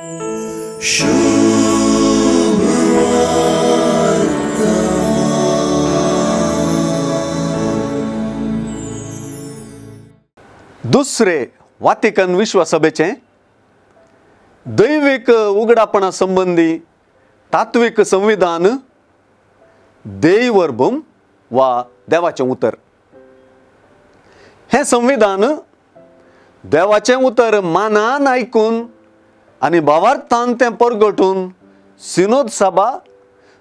दुसरे वातिकन विश्वसभेचे दैविक उघडापणा संबंधी तात्विक संविधान देववर्बम वा देवाचे उतर. हे संविधान देवाचे उतर मानान ऐकून आणि भावार्थान तें परगटून सिनोद सभा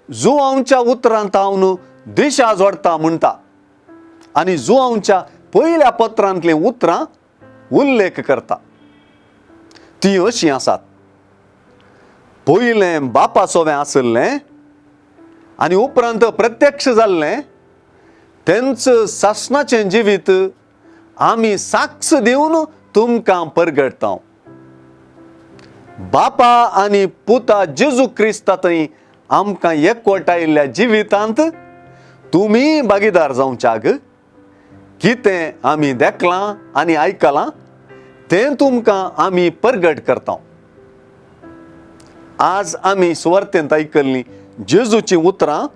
जुआंच्या उतरांत हांव दिशा जोडटा म्हणटा आणि जुआंच्या पयल्या पत्रांतली उतरां उल्लेख करता. ती अशीं आसात. पयलें बापा सोवें आसलें आनी उपरांत प्रत्यक्ष जाल्लें तेंचं सासणाचें जिवीत आमी साक्ष दिवन तुमकां परगटता. बापा आनी पुता जेजू क्रिस्तांतय आमकां एकवटायिल्ल्या जिवितांत तुमी भागीदार जावच्याक कितें आमी देखलां आनी आयकलां तें तुमकां आमी परगट करता. आज आमी सुवार्तेंत आयकल्लीं जेजूची उतरां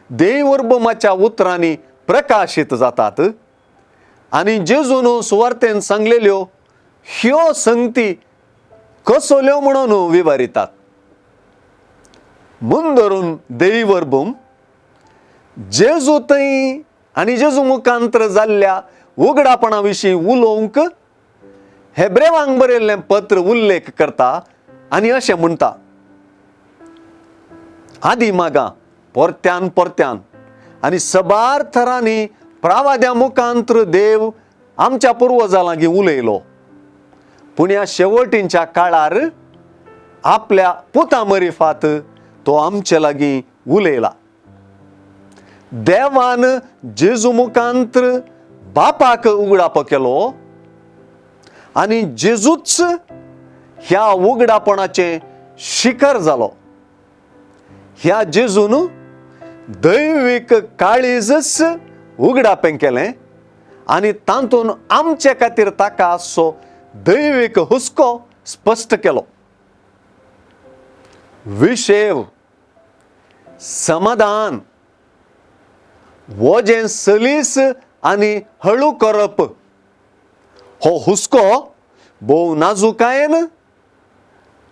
देववर्बमाच्या उतरांनी प्रकाशीत जातात आनी जेजून सुवार्तेंत सांगलेल्यो ह्यो संगती कसल्यो म्हणून विवरितात. म्हूण धरून देववर्बम जेजूतय आनी जेजू मुखांतर जाल्ल्या उगडापणा विशीं उलोवंक हेब्रेवांक बरयल्लें पत्र उल्लेख करता आनी अशें म्हणटा. आदी मागा परत्यान परत्यान आनी सबार थरांनी प्रावाद्या मुखांतर देव आमच्या पुर्वजां लागीं उलयलो, पूण ह्या शेवटींच्या काळार आपल्या पुता मरिफात तो आमचे लागीं उलयला. देवान जेजू मुखांतर बापाक उगडाप केलो आनी जेजूच ह्या उगडापणाचें शिखर जालो. ह्या जेजून दैवीक काळीजच उगडापें केलें आनी तातूंत आमचे खातीर ताका आसचो दैवीक हुस्को स्पश्ट केलो. विशेव, समाधान, वजें सलीस आनी हळू करप हो हुस्को भोव नाजूकायेन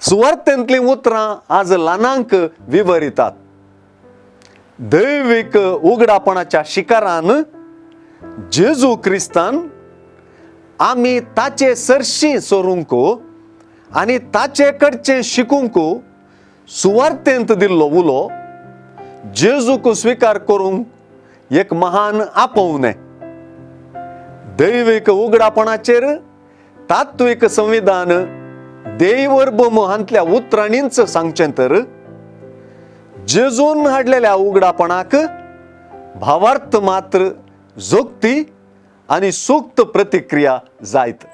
सुवार्तेंतलीं उतरां आज ल्हानांक विवरितात. दैवीक उगडापणाच्या शिखरान जेजू क्रिस्तान आमी ताचे सरशीं सोरूंक आनी ताचे कडचें शिकूंक सुवार्तेंत दिल्लो उलो जेजूक स्विकार करूंक एक महान आपोवणें. दैवीक उगडापणाचेर तात्विक संविधान देववर्बम हांतल्या उतरांनीच सांगचें तर जेजून हाडलेल्या उगडापणाक भावार्थ मात्र जोगती आनी सूक्त प्रतिक्रिया जायत.